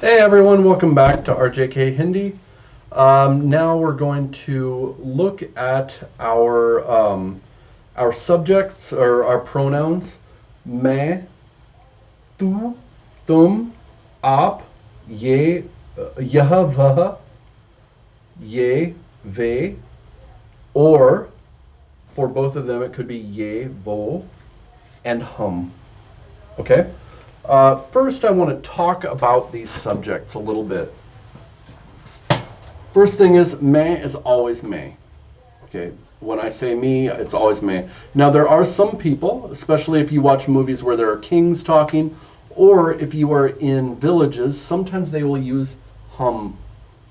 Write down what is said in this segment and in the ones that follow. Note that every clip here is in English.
Hey everyone, welcome back to RJK Hindi. Now we're going to look at our subjects or our pronouns. मैं, तू, तुम, आप, ये, यह, वह, ये, वे, or for both of them it could be ye, wo, and hum. Okay? First, I want to talk about these subjects a little bit. First thing is, मैं is always मैं. Okay, when I say me, it's always मैं. Now, there are some people, especially if you watch movies where there are kings talking, or if you are in villages, sometimes they will use hum,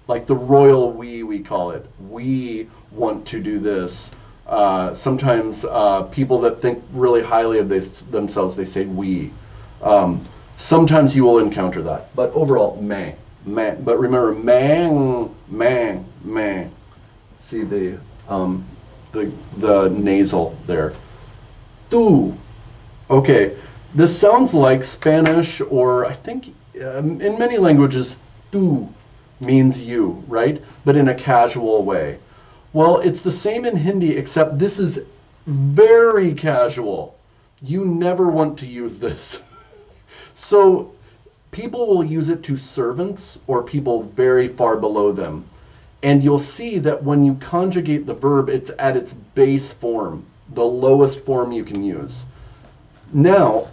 like the royal we call it. We want to do this. Sometimes people that think really highly of themselves, they say we. Sometimes you will encounter that, but overall, मैं. But remember, मैं. See the nasal there. Tú. Okay, this sounds like Spanish, or I think in many languages, tú means you, right? But in a casual way. Well, it's the same in Hindi, except this is very casual. You never want to use this. So people will use it to servants or people very far below them. And you'll see that when you conjugate the verb, it's at its base form, the lowest form you can use. Now,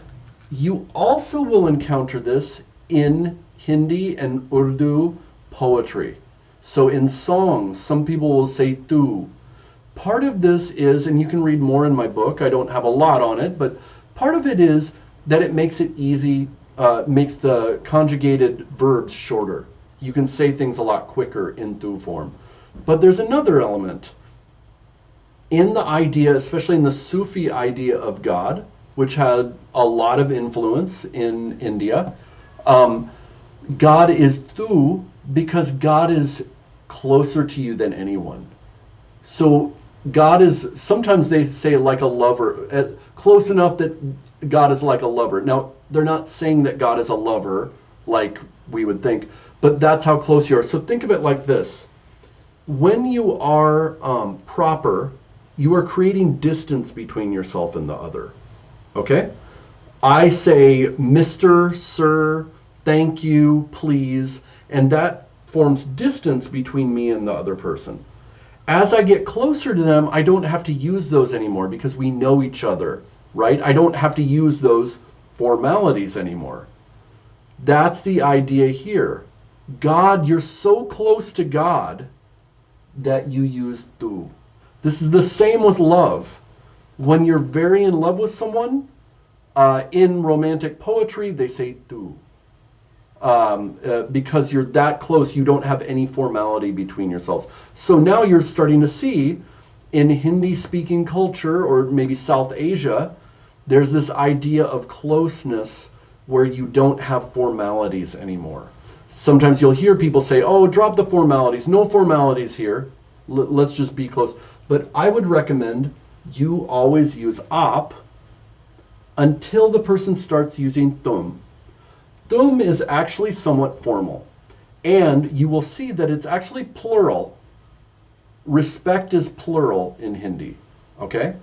you also will encounter this in Hindi and Urdu poetry. So in songs, some people will say tu. Part of this is, and you can read more in my book, I don't have a lot on it, but part of it is that it makes it easy, makes the conjugated verbs shorter. You can say things a lot quicker in tu form. But there's another element. In the idea, especially in the Sufi idea of God, which had a lot of influence in India, God is tu because God is closer to you than anyone. So God is, sometimes they say like a lover, close enough that God is like a lover. Now, they're not saying that God is a lover like we would think, but that's how close you are. So think of it like this. When you are proper, you are creating distance between yourself and the other. Okay? I say Mr., Sir, thank you, please, and that forms distance between me and the other person. As I get closer to them, I don't have to use those anymore because we know each other, right? I don't have to use those formalities anymore. That's the idea here. God, you're so close to God that you use tu. This is the same with love. When you're very in love with someone, in romantic poetry, they say tu. Because you're that close, you don't have any formality between yourselves. So now you're starting to see in Hindi-speaking culture, or maybe South Asia, there's this idea of closeness where you don't have formalities anymore. Sometimes you'll hear people say, oh, drop the formalities. No formalities here. Let's just be close. But I would recommend you always use आप until the person starts using tum. Tum is actually somewhat formal. And you will see that it's actually plural. Respect is plural in Hindi. Okay?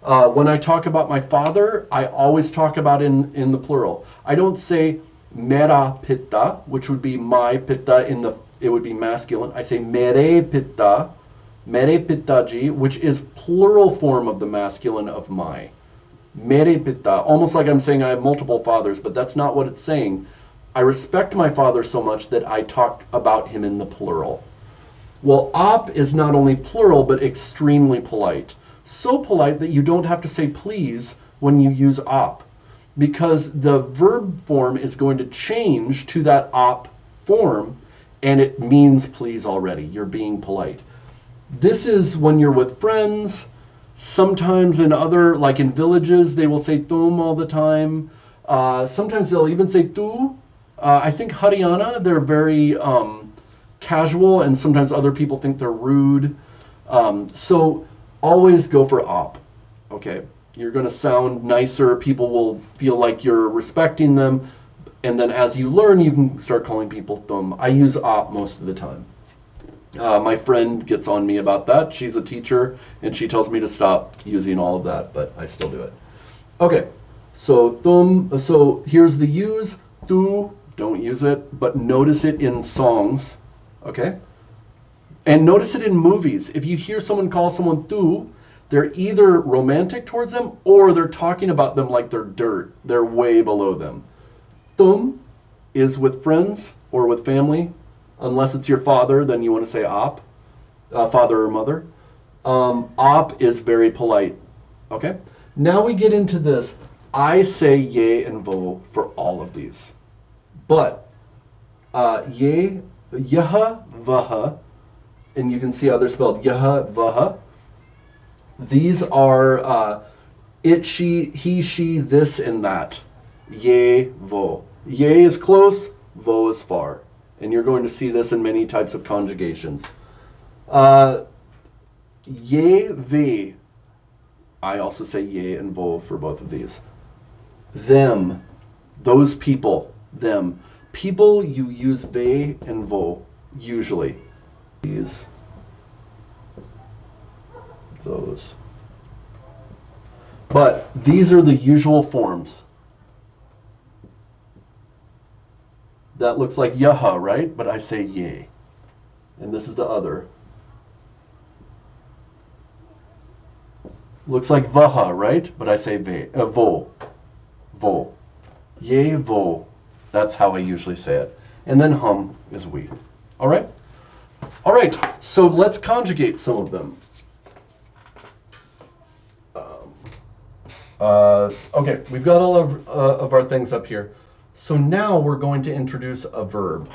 When I talk about my father, I always talk about in the plural. I don't say mera pitta, which would be my pitta, it would be masculine. I say mere pittaji, which is plural form of the masculine of my. Mere pitta, almost like I'm saying I have multiple fathers, but that's not what it's saying. I respect my father so much that I talk about him in the plural. Well, आप is not only plural, but extremely polite. So polite that you don't have to say please when you use आप, because the verb form is going to change to that आप form, and it means please already. You're being polite. This is when you're with friends. Sometimes in other, like in villages, they will say tum all the time. Sometimes they'll even say tu. I think Haryana, they're very casual, and sometimes other people think they're rude. So always go for आप. Okay, you're going to sound nicer. People will feel like you're respecting them. And then as you learn, you can start calling people tum. I use op most of the time. My friend gets on me about that. She's a teacher, and she tells me to stop using all of that, but I still do it. Okay, so tum. So here's the use. Tu, don't use it, but notice it in songs. Okay, and notice it in movies. If you hear someone call someone tu, they're either romantic towards them or they're talking about them like they're dirt. They're way below them. Tum is with friends or with family. Unless it's your father, then you want to say op, father or mother. Op is very polite. Okay? Now we get into this. I say ye and vo for all of these. But ye, yaha, vaha, and you can see how they're spelled. Yaha, vaha. These are it, she, he, she, this, and that. Ye, vo. Ye is close, vo is far. And you're going to see this in many types of conjugations. Ye, ve. I also say ye and vo for both of these. Them, those people, them. People, you use ve and vo, usually. These, those. But these are the usual forms. That looks like yaha, right? But I say ye. And this is the other. Looks like vaha, right? But I say vo. Vo. Ye, vo. That's how I usually say it. And then hum is we. All right? All right. So let's conjugate some of them. Okay, we've got all of our things up here. So now we're going to introduce a verb.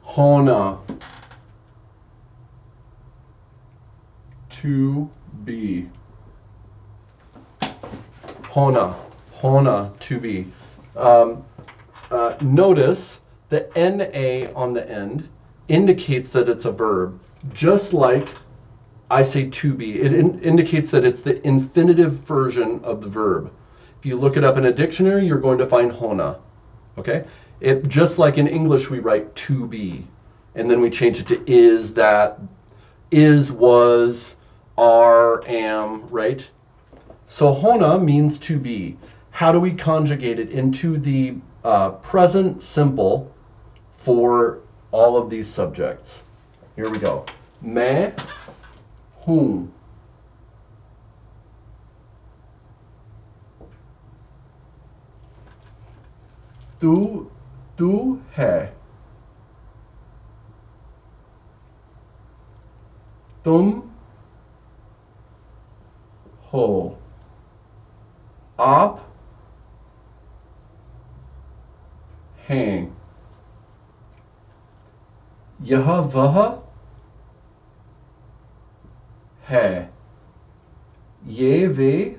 Hona. To be. Hona. Hona, to be. Notice the na on the end indicates that it's a verb, just like I say to be. It indicates that it's the infinitive version of the verb. If you look it up in a dictionary, you're going to find hona. Okay? It just like in English we write to be, and then we change it to is, that, is, was, are, am, right? So hona means to be. How do we conjugate it into the present simple for all of these subjects? Here we go. Main, whom. Tu hai. Tum ho. Aap हैं. यह वह है. ये वे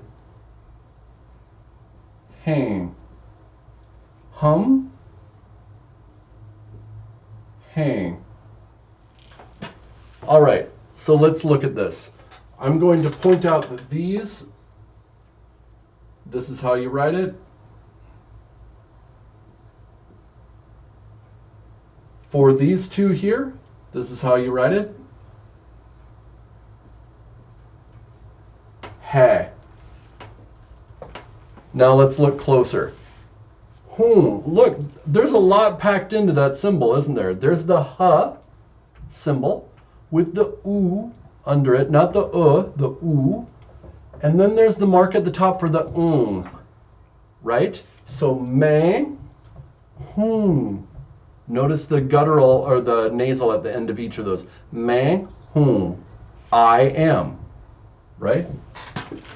हैं. हम हैं. All right, so let's look at this. I'm going to point out that this is how you write it. For these two here, this is how you write it. Hai. Now let's look closer. Look, there's a lot packed into that symbol, isn't there? There's the ha symbol with the u under it, not the the u. And then there's the mark at the top for the right? So main, whom. Notice the guttural or the nasal at the end of each of those. Main, whom. I am, right?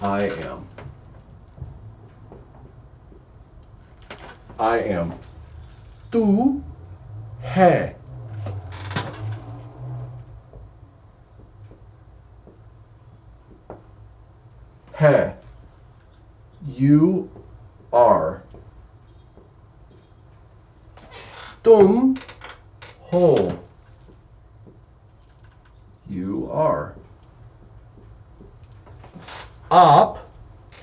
I am. I am. Tu hai. Hai. You are. Tum ho. You are. Up,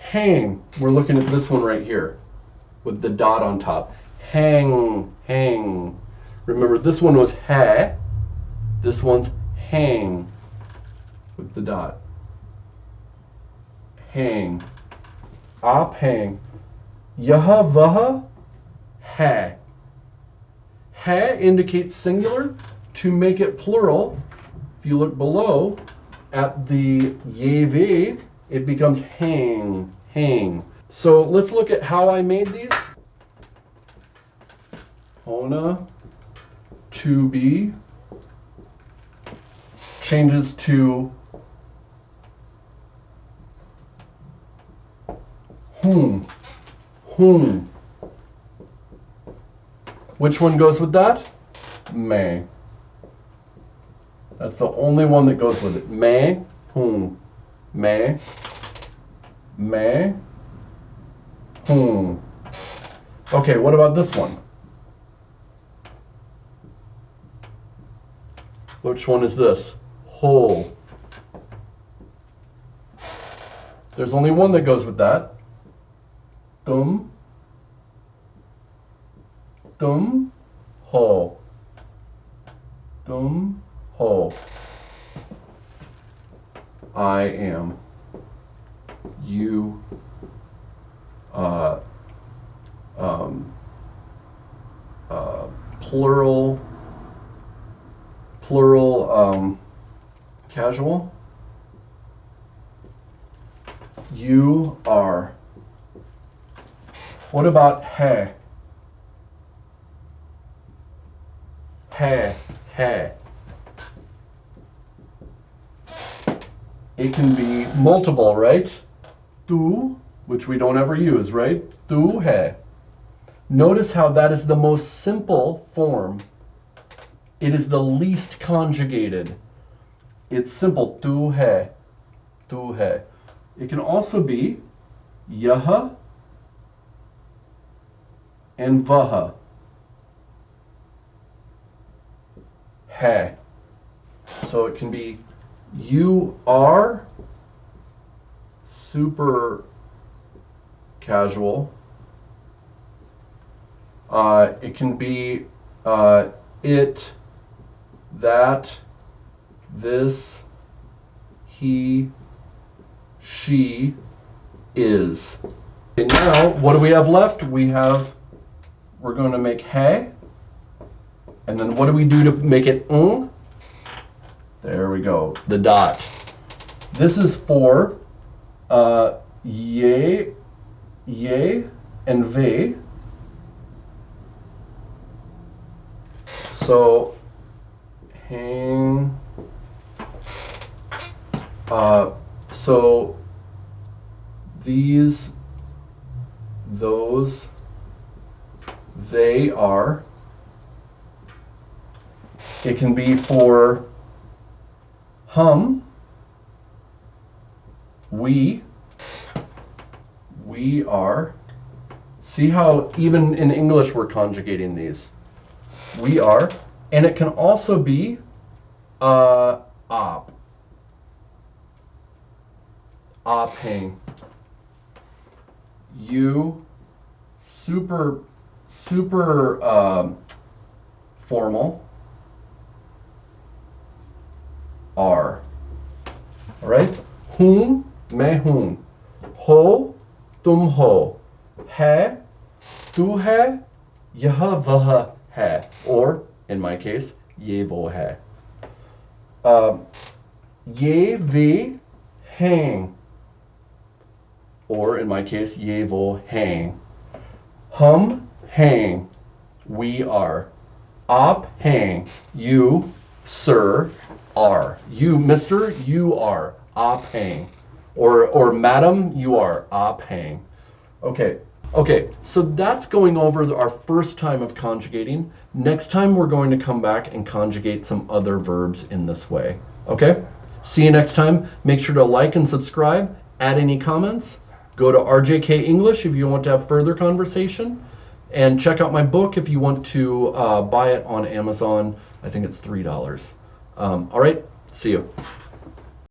hang. We're looking at this one right here with the dot on top. Hang, hang. Remember, this one was ha. This one's hang with the dot. Hang. Up, hang. Yaha, vaha, ha. Ha indicates singular. To make it plural, if you look below at the yeve, it becomes hang, hang. So let's look at how I made these. Hona, to be, changes to whom, whom. Which one goes with that? May. That's the only one that goes with it. May, whom. May, may, whom. Okay, what about this one? Which one is this? Whole. There's only one that goes with that. Tum, tum, ho. Tum, ho. I am. You. Plural. Casual. You are. What about he? He. It can be multiple, right? Tu, which we don't ever use, right? Tu hai. Notice how that is the most simple form. It is the least conjugated. It's simple. Tu hai. Tu hai. It can also be yaha and vaha. Hai. So it can be you are, super casual. It can be it, that, this, he, she, is. Okay, now what do we have left? We're going to make he, and then what do we do to make it un? There we go, the dot. This is for ye, and ve. So hang. So these, those, they are. It can be for hum, we are. See how even in English we're conjugating these. We are. And it can also be op. Ophang. You, super formal. Are. All right? Whom, मैं हूँ. हो, तुम हो. है, तू है, यह वह है. Or, in my case, ये वो है. ये वे हैं. Or, in my case, ये वो हैं. हम हैं. We are. आप हैं. You, sir, are. You, mister, you are. आप हैं. Or madam, you are. आप हैं. Okay, so that's going over our first time of conjugating. Next time we're going to come back and conjugate some other verbs in this way. Okay? See you next time. Make sure to like and subscribe. Add any comments. Go to RJK English if you want to have further conversation. And check out my book if you want to buy it on Amazon. I think it's $3. All right, See you.